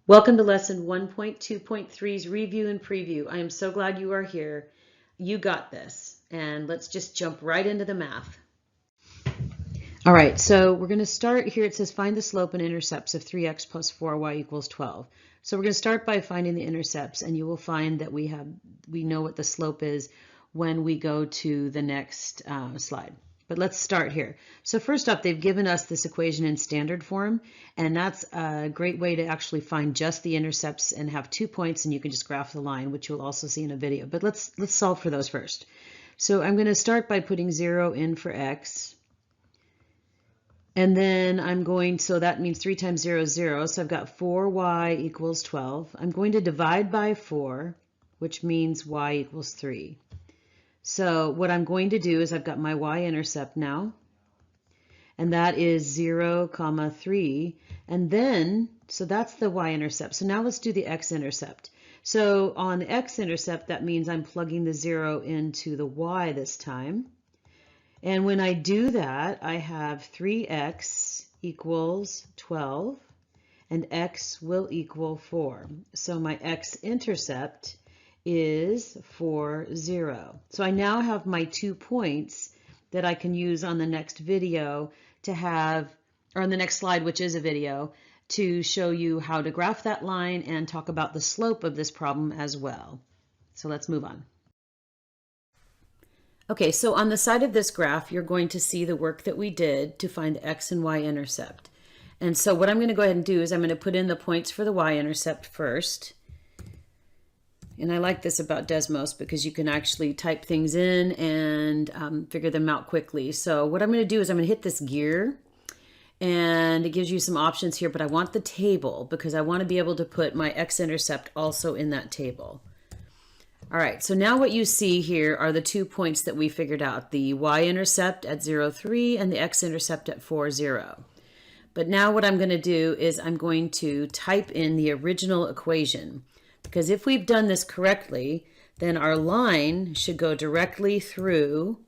Welcome to lesson 1.2.3's review and preview. I am so glad you are here. You got this. And let's just jump right into the math. All right, so we're going to start here. It says find the slope and intercepts of 3x plus 4y equals 12. So we're going to start by finding the intercepts, and you will find that we know what the slope is when we go to the next slide. But let's start here. So first up, they've given us this equation in standard form, and that's a great way to actually find just the intercepts and have 2 points, and you can just graph the line, which you'll also see in a video. But let's solve for those first. So I'm going to start by putting 0 in for x. And then I'm going, so that means 3 times 0 is 0. So I've got 4y equals 12. I'm going to divide by 4, which means y equals 3. So what I'm going to do is I've got my y-intercept now, and that is 0, 3. And then, so that's the y-intercept. So now let's do the x-intercept. So on the x-intercept, that means I'm plugging the 0 into the y this time. And when I do that, I have 3x equals 12, and x will equal 4. So my x-intercept is 4, 0. So I now have my 2 points that I can use on the next video to have, or on the next slide, which is a video, to show you how to graph that line and talk about the slope of this problem as well. So let's move on. Okay, so on the side of this graph, you're going to see the work that we did to find the x and y intercept. And so what I'm going to go ahead and do is I'm going to put in the points for the y-intercept first. And I like this about Desmos because you can actually type things in and figure them out quickly. So what I'm going to do is I'm going to hit this gear, and it gives you some options here, but I want the table because I want to be able to put my x-intercept also in that table. All right, so now what you see here are the 2 points that we figured out, the y-intercept at 0, 3 and the x-intercept at 4, 0. But now what I'm going to do is I'm going to type in the original equation, because if we've done this correctly, then our line should go directly through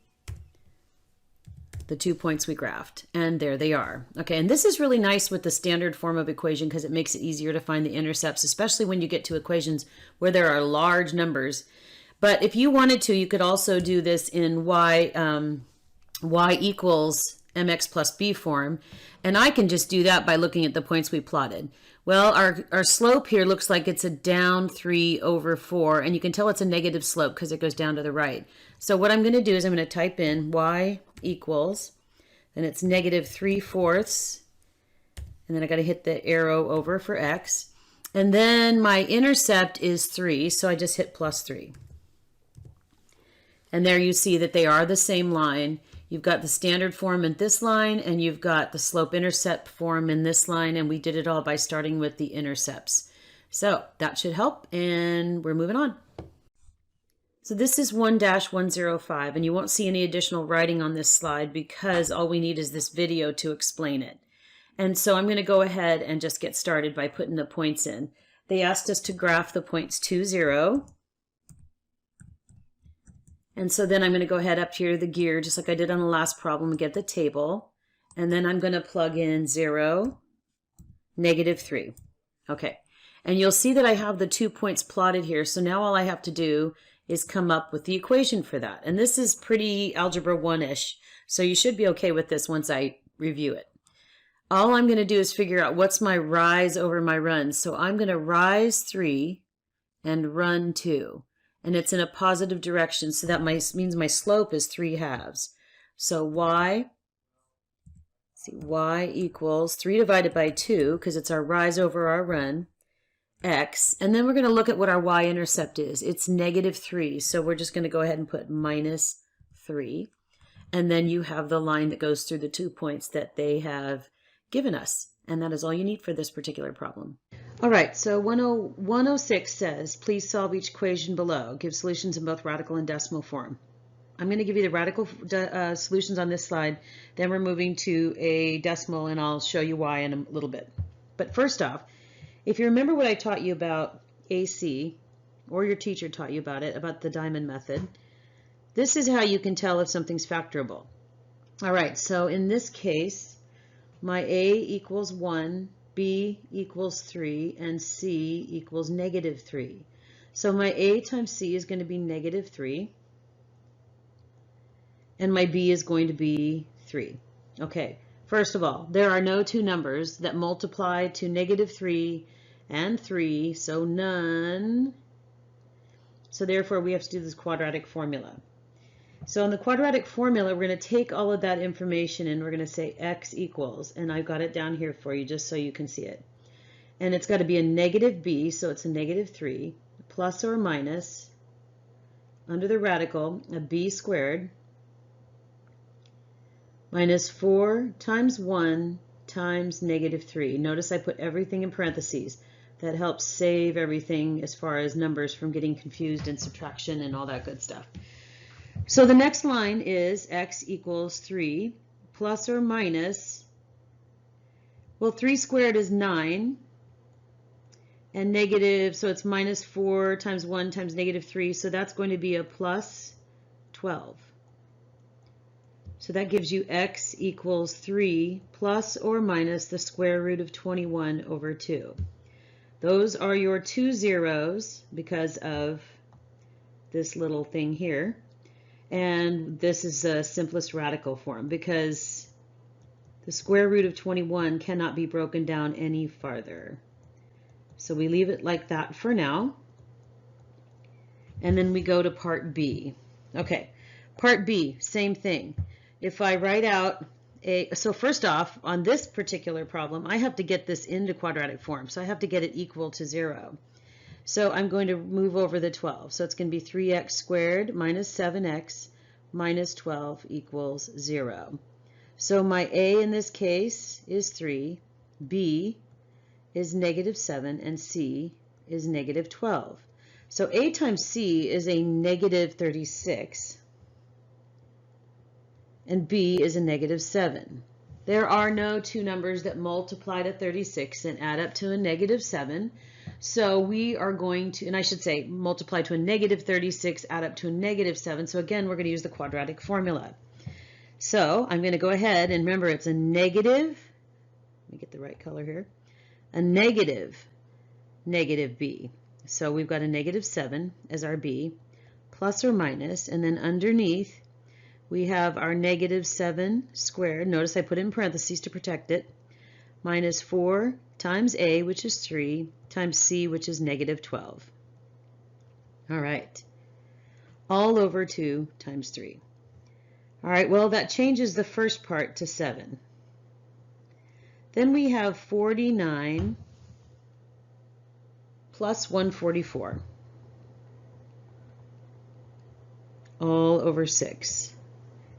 the 2 points we graphed, and there they are. Okay, and this is really nice with the standard form of equation because it makes it easier to find the intercepts, especially when you get to equations where there are large numbers. But if you wanted to, you could also do this in y equals mx plus b form, and I can just do that by looking at the points we plotted. Well, our slope here looks like it's a down 3 over 4, and you can tell it's a negative slope because it goes down to the right. So what I'm going to do is I'm going to type in y equals, and it's negative 3/4, and then I got to hit the arrow over for x, and then my intercept is 3, so I just hit plus 3. And there you see that they are the same line. You've got the standard form in this line, and you've got the slope-intercept form in this line, and we did it all by starting with the intercepts. So that should help, and we're moving on. So this is 1-105, and you won't see any additional writing on this slide because all we need is this video to explain it. And so I'm going to go ahead and just get started by putting the points in. They asked us to graph the points 2, 0. And so then I'm going to go ahead up here to the gear, just like I did on the last problem, and get the table. And then I'm going to plug in 0, negative 3. Okay. And you'll see that I have the 2 points plotted here. So now all I have to do is come up with the equation for that. And this is pretty algebra 1-ish. So you should be okay with this once I review it. All I'm going to do is figure out what's my rise over my run. So I'm going to rise 3 and run 2. And it's in a positive direction, so that means my slope is 3/2. So y equals 3 divided by 2, because it's our rise over our run, x, and then we're going to look at what our y-intercept is. It's negative 3, so we're just going to go ahead and put minus 3, and then you have the line that goes through the 2 points that they have given us, and that is all you need for this particular problem. All right, so 106 says, please solve each equation below. Give solutions in both radical and decimal form. I'm going to give you the radical solutions on this slide, then we're moving to a decimal, and I'll show you why in a little bit. But first off, if you remember what I taught you about AC, or your teacher taught you about it, about the diamond method, this is how you can tell if something's factorable. All right, so in this case, my A equals 1, B equals 3, and C equals negative 3. So my A times C is going to be negative 3, and my B is going to be 3. Okay, first of all, there are no two numbers that multiply to negative 3 and 3, so none. So therefore, we have to do this quadratic formula. So in the quadratic formula, we're going to take all of that information and we're going to say x equals, and I've got it down here for you just so you can see it. And it's got to be a negative b, so it's a negative 3, plus or minus, under the radical, a b squared, minus 4 times 1 times negative 3. Notice I put everything in parentheses. That helps save everything as far as numbers from getting confused in subtraction and all that good stuff. So the next line is x equals 3 plus or minus, well, 3 squared is 9, and negative, so it's minus 4 times 1 times negative 3, so that's going to be a plus 12. So that gives you x equals 3 plus or minus the square root of 21 over 2. Those are your two zeros because of this little thing here. And this is the simplest radical form because the square root of 21 cannot be broken down any farther. So we leave it like that for now. And then we go to part B. Okay, part B, same thing. If I write out so first off, on this particular problem, I have to get this into quadratic form. So I have to get it equal to 0. So I'm going to move over the 12. So it's going to be 3x squared minus 7x minus 12 equals 0. So my A in this case is 3, B is negative 7, and C is negative 12. So A times C is a negative 36. And B is a negative 7. There are no two numbers that multiply to 36 and add up to a negative 7. So we are going to, and I should say multiply to a negative 36, add up to a negative 7. So again, we're going to use the quadratic formula. So I'm going to go ahead and remember it's a negative, let me get the right color here, a negative B. So we've got a negative 7 as our B, plus or minus, and then underneath we have our negative 7 squared. Notice I put it in parentheses to protect it. Minus 4 times A, which is 3, times C, which is negative 12. All right. All over 2 times 3. All right, well, that changes the first part to 7. Then we have 49 plus 144. All over 6.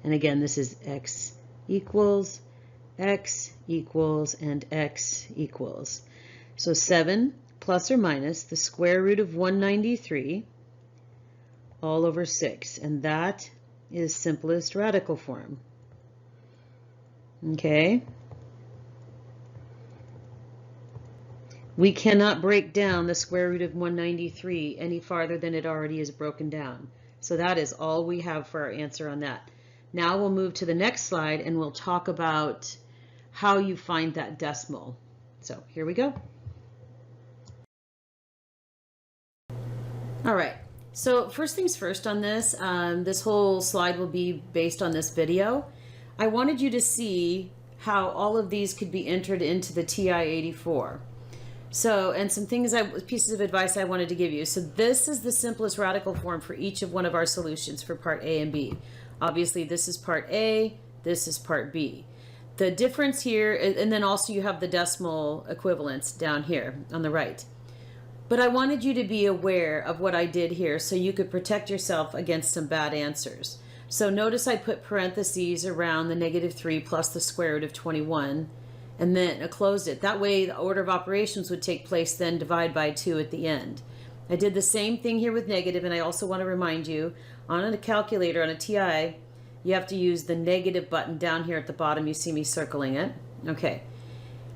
And again, this is x equals, and x equals. So 7 plus or minus the square root of 193 all over 6. And that is simplest radical form. Okay? We cannot break down the square root of 193 any farther than it already is broken down. So that is all we have for our answer on that. Now we'll move to the next slide and we'll talk about how you find that decimal. So here we go. All right, so first things first on this, this whole slide will be based on this video. I wanted you to see how all of these could be entered into the TI-84. So, and some things, pieces of advice I wanted to give you. So this is the simplest radical form for each of one of our solutions for part A and B. Obviously, this is part A, this is part B. The difference here, and then also you have the decimal equivalents down here on the right. But I wanted you to be aware of what I did here so you could protect yourself against some bad answers. So notice I put parentheses around the negative 3 plus the square root of 21, and then I closed it. That way the order of operations would take place, then divide by 2 at the end. I did the same thing here with negative, and I also want to remind you, on a calculator, on a TI, you have to use the negative button down here at the bottom. You see me circling it. Okay.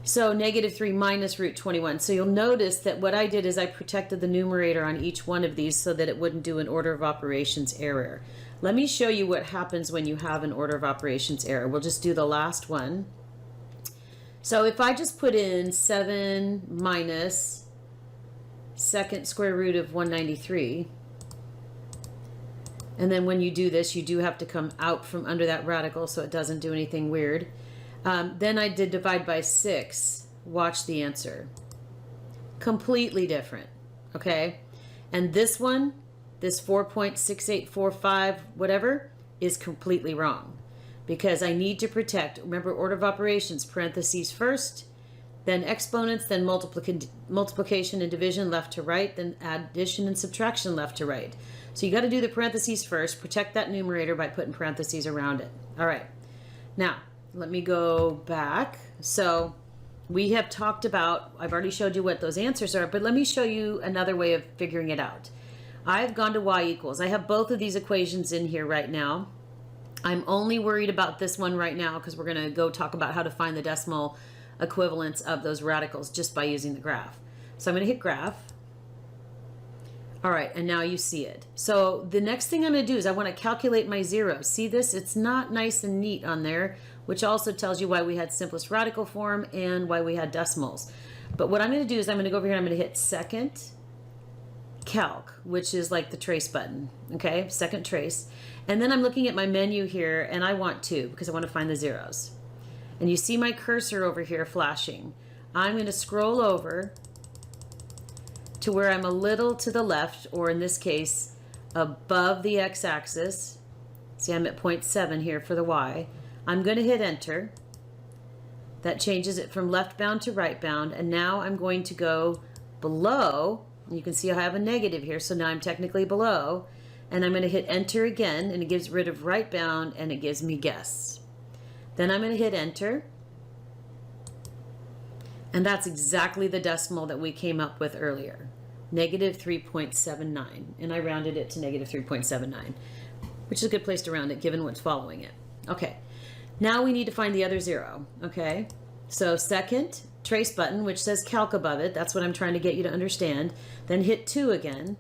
So negative 3 minus root 21. So you'll notice that what I did is I protected the numerator on each one of these so that it wouldn't do an order of operations error. Let me show you what happens when you have an order of operations error. We'll just do the last one. So if I just put in 7 minus second square root of 193, and then when you do this, you do have to come out from under that radical so it doesn't do anything weird. Then I did divide by 6. Watch the answer. Completely different, okay? And this one, this 4.6845 whatever, is completely wrong because I need to protect, remember, order of operations, parentheses first, then exponents, then multiplication and division left to right, then addition and subtraction left to right. So you got to do the parentheses first, protect that numerator by putting parentheses around it. All right, now let me go back. So we have talked about, I've already showed you what those answers are, but let me show you another way of figuring it out. I've gone to y equals. I have both of these equations in here right now. I'm only worried about this one right now because we're going to go talk about how to find the decimal equivalents of those radicals just by using the graph. So I'm going to hit graph. All right, and now you see it. So the next thing I'm going to do is I want to calculate my zeros. See this? It's not nice and neat on there, which also tells you why we had simplest radical form and why we had decimals. But what I'm going to do is I'm going to go over here and I'm going to hit second calc, which is like the trace button, okay? Second trace. And then I'm looking at my menu here and I want to because I want to find the zeros. And you see my cursor over here flashing. I'm going to scroll over to where I'm a little to the left, or in this case, above the x-axis. See, I'm at 0.7 here for the y. I'm going to hit enter. That changes it from left bound to right bound. And now I'm going to go below. You can see I have a negative here, so now I'm technically below. And I'm going to hit enter again, and it gives rid of right bound, and it gives me guess. Then I'm going to hit enter. And that's exactly the decimal that we came up with earlier. Negative 3.79. And I rounded it to negative 3.79, which is a good place to round it given what's following it. Okay. Now we need to find the other zero. Okay. So second trace button, which says calc above it. That's what I'm trying to get you to understand. Then hit 2 again.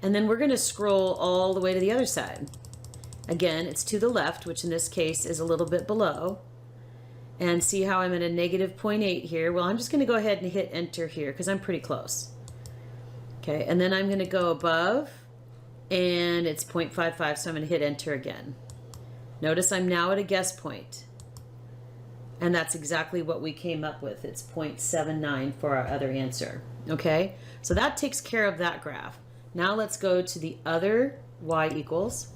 And then we're going to scroll all the way to the other side. Again, it's to the left, which in this case is a little bit below. And see how I'm at a negative 0.8 here? Well, I'm just going to go ahead and hit enter here because I'm pretty close. Okay, and then I'm going to go above, and it's 0.55, so I'm going to hit enter again. Notice I'm now at a guess point. And that's exactly what we came up with. It's 0.79 for our other answer. Okay, so that takes care of that graph. Now let's go to the other y equals.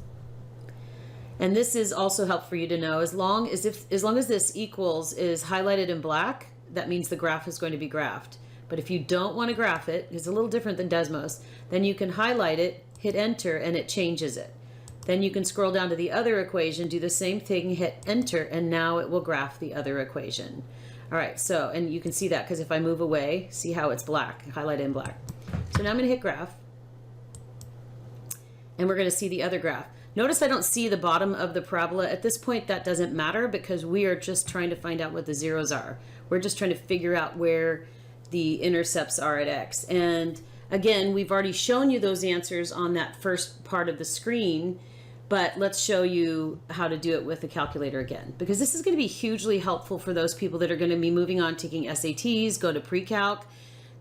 And this is also helpful for you to know, as long as this equals is highlighted in black, that means the graph is going to be graphed. But if you don't want to graph it, it's a little different than Desmos, then you can highlight it, hit enter, and it changes it. Then you can scroll down to the other equation, do the same thing, hit enter, and now it will graph the other equation. All right, so, and you can see that because if I move away, see how it's black, highlighted in black. So now I'm going to hit graph, and we're going to see the other graph. Notice I don't see the bottom of the parabola. At this point, that doesn't matter because we are just trying to find out what the zeros are. We're just trying to figure out where the intercepts are at x. And again, we've already shown you those answers on that first part of the screen, but let's show you how to do it with the calculator again, because this is going to be hugely helpful for those people that are going to be moving on, taking SATs, go to pre-calc,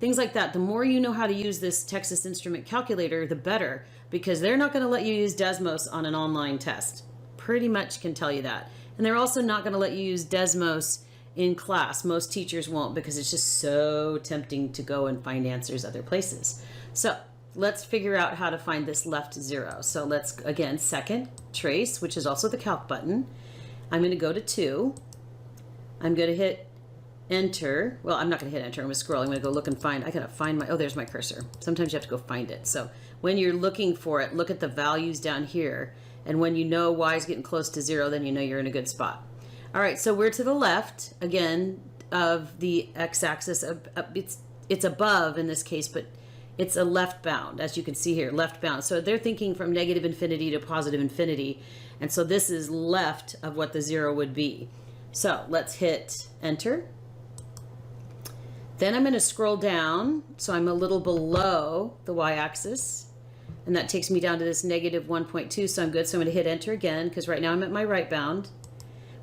things like that. The more you know how to use this Texas Instrument calculator, the better, because they're not going to let you use Desmos on an online test. Pretty much can tell you that. And they're also not going to let you use Desmos in class. Most teachers won't because it's just so tempting to go and find answers other places. So let's figure out how to find this left zero. So let's, again, second trace, which is also the calc button. I'm going to go to 2. I'm going to hit enter. Well, I'm not going to hit enter. I'm going to scroll. I'm going to go look and find. I got to find my, oh, there's my cursor. Sometimes you have to go find it. So when you're looking for it, look at the values down here. And when you know y is getting close to 0, then you know you're in a good spot. All right, so we're to the left, again, of the x-axis. It's above in this case, but it's a left bound, as you can see here, left bound. So they're thinking from negative infinity to positive infinity. And so this is left of what the 0 would be. So let's hit enter. Then I'm going to scroll down, so I'm a little below the y-axis, and that takes me down to this negative 1.2, so I'm good. So I'm going to hit enter again, because right now I'm at my right bound.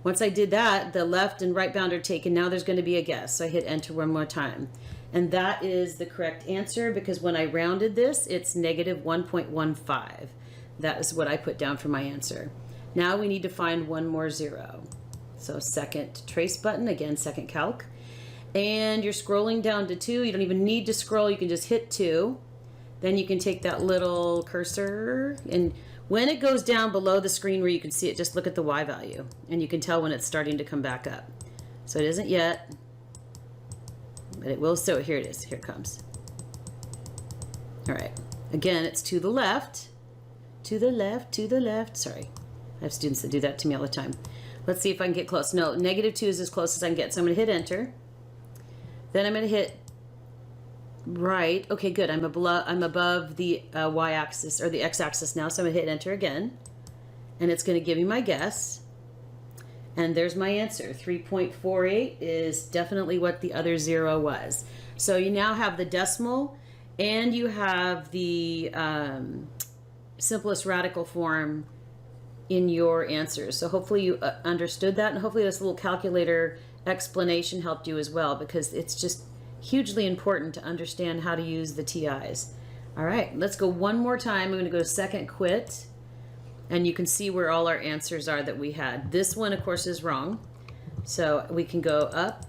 Once I did that, the left and right bound are taken. Now there's going to be a guess. So I hit enter one more time. And that is the correct answer because when I rounded this, it's negative 1.15. That is what I put down for my answer. Now we need to find one more zero. So second trace button, again, second calc. And you're scrolling down to 2. You don't even need to scroll. You can just hit 2. Then you can take that little cursor, and when it goes down below the screen where you can see it, just look at the Y value, and you can tell when it's starting to come back up. So it isn't yet, but it will. So here it is. Here it comes. All right. Again, it's to the left, to the left, to the left. Sorry. I have students that do that to me all the time. Let's see if I can get close. No, -2 is as close as I can get. So I'm going to hit enter. Then I'm going to hit right. Okay, good. I'm above the y-axis or the x-axis now, so I'm going to hit enter again. And it's going to give me my guess. And there's my answer. 3.48 is definitely what the other zero was. So you now have the decimal and you have the simplest radical form in your answers. So hopefully you understood that, and hopefully this little calculator explanation helped you as well, because it's just hugely important to understand how to use the TIs. All right, let's go one more time. I'm going to go to second quit, and you can see where all our answers are that we had. This one, of course, is wrong. So we can go up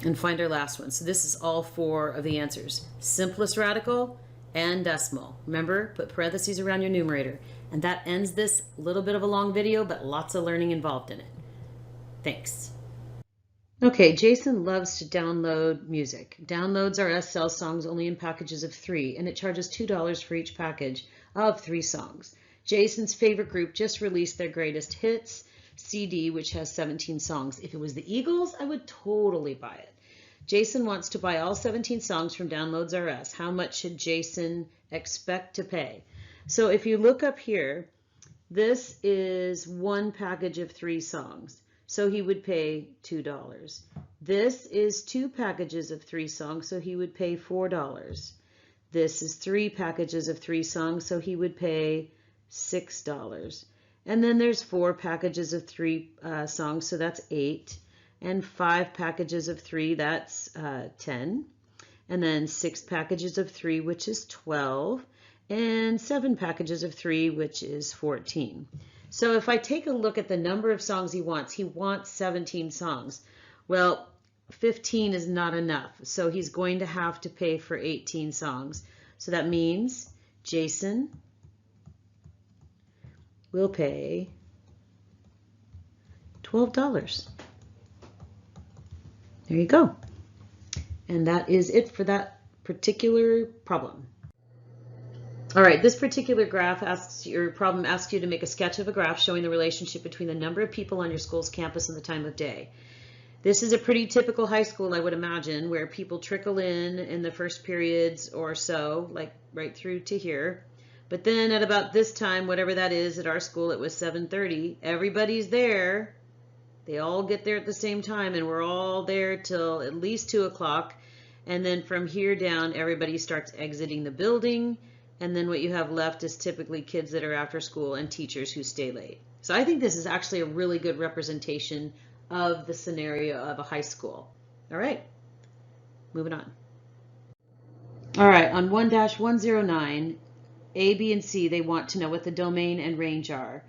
and find our last one. So this is all 4 of the answers. Simplest radical and decimal. Remember, put parentheses around your numerator. And that ends this little bit of a long video, but lots of learning involved in it. Thanks. Okay, Jason loves to download music. Downloads R Us sells songs only in packages of 3, and it charges $2 for each package of 3 songs. Jason's favorite group just released their greatest hits CD, which has 17 songs. If it was the Eagles, I would totally buy it. Jason wants to buy all 17 songs from Downloads R Us. How much should Jason expect to pay? So if you look up here, this is 1 package of 3 songs. So he would pay $2. This is 2 packages of 3 songs, so he would pay $4. This is 3 packages of 3 songs, so he would pay $6. And then there's 4 packages of 3 songs, so that's 8. And 5 packages of 3, that's 10. And then 6 packages of 3, which is 12. And 7 packages of 3, which is 14. So if I take a look at the number of songs he wants 17 songs. Well, 15 is not enough, so he's going to have to pay for 18 songs. So that means Jason will pay $12. There you go. And that is it for that particular problem. All right, this particular graph asks you to make a sketch of a graph showing the relationship between the number of people on your school's campus and the time of day. This is a pretty typical high school, I would imagine, where people trickle in the first periods or so, like right through to here. But then at about this time, whatever that is, at our school it was 7:30, everybody's there. They all get there at the same time, and we're all there till at least 2 o'clock. And then from here down, everybody starts exiting the building. And then what you have left is typically kids that are after school and teachers who stay late. So I think this is actually a really good representation of the scenario of a high school. All right, moving on. All right, on 1-109, A, B, and C, they want to know what the domain and range are.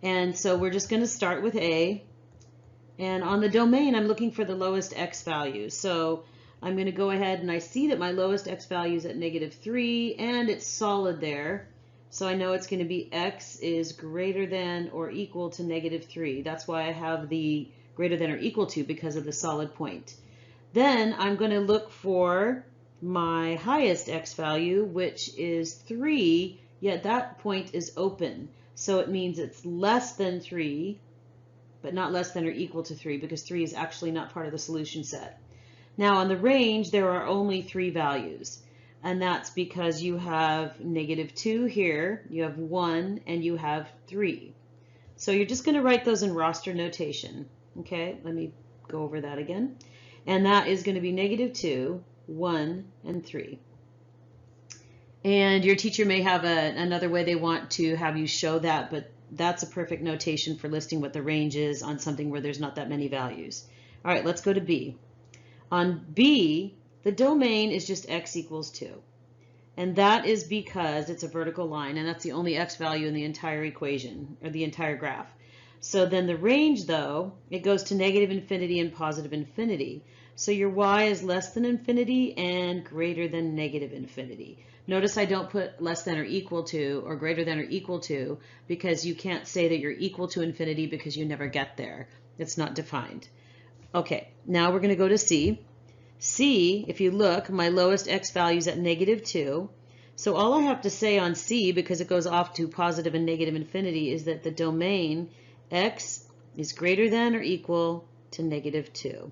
And so we're just going to start with A. And on the domain, I'm looking for the lowest x value. So I'm going to go ahead, and I see that my lowest x value is at -3, and it's solid there. So I know it's going to be x is greater than or equal to -3. That's why I have the greater than or equal to, because of the solid point. Then I'm going to look for my highest x value, which is 3, yet that point is open. So it means it's less than 3, but not less than or equal to 3, because 3 is actually not part of the solution set. Now on the range, there are only 3 values, and that's because you have -2 here, you have 1, and you have 3. So you're just going to write those in roster notation. Okay, let me go over that again. And that is going to be -2, 1, and 3. And your teacher may have another way they want to have you show that, but that's a perfect notation for listing what the range is on something where there's not that many values. All right, let's go to B. On B, the domain is just x equals 2. And that is because it's a vertical line, and that's the only x value in the entire equation, or the entire graph. So then the range, though, it goes to negative infinity and positive infinity. So your y is less than infinity and greater than negative infinity. Notice I don't put less than or equal to or greater than or equal to, because you can't say that you're equal to infinity because you never get there. It's not defined. Okay, now we're going to go to C. C, if you look, my lowest x value is at negative 2. So all I have to say on C, because it goes off to positive and negative infinity, is that the domain x is greater than or equal to negative 2.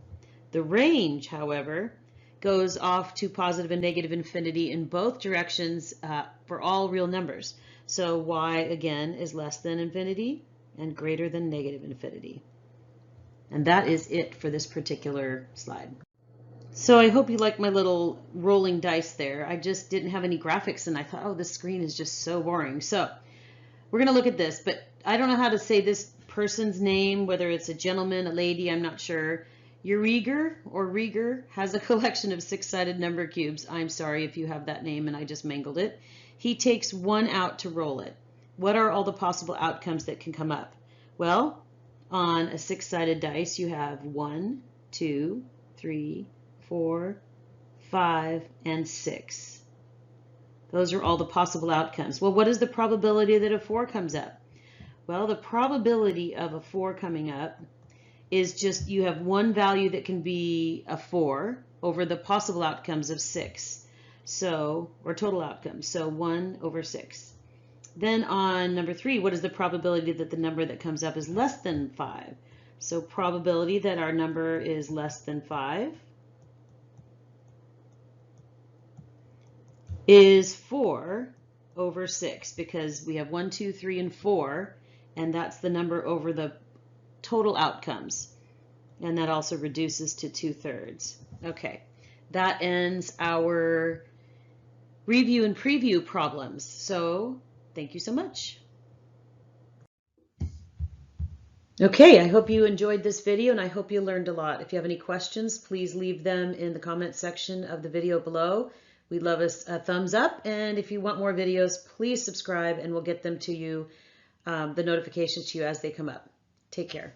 The range, however, goes off to positive and negative infinity in both directions for all real numbers. So y, again, is less than infinity and greater than negative infinity. And that is it for this particular slide. So I hope you like my little rolling dice there. I just didn't have any graphics, and I thought, oh, this screen is just so boring. So we're going to look at this, but I don't know how to say this person's name, whether it's a gentleman, a lady, I'm not sure. Rieger has a collection of 6-sided number cubes. I'm sorry if you have that name and I just mangled it. He takes one out to roll it. What are all the possible outcomes that can come up? Well, on a 6-sided dice, you have 1, 2, 3, 4, 5, and 6. Those are all the possible outcomes. Well, what is the probability that a 4 comes up? Well, the probability of a 4 coming up is just you have one value that can be a 4 over the possible outcomes of 6. So, or total outcomes. So 1 over 6. Then on number 3, what is the probability that the number that comes up is less than 5? So probability that our number is less than 5 is 4 over 6, because we have 1, 2, 3, and 4, and that's the number over the total outcomes. And that also reduces to 2/3. Okay, that ends our review and preview problems. So thank you so much. Okay, I hope you enjoyed this video and I hope you learned a lot. If you have any questions, please leave them in the comment section of the video below. We'd love a thumbs up, and if you want more videos, please subscribe and we'll get them to you, the notifications to you as they come up. Take care.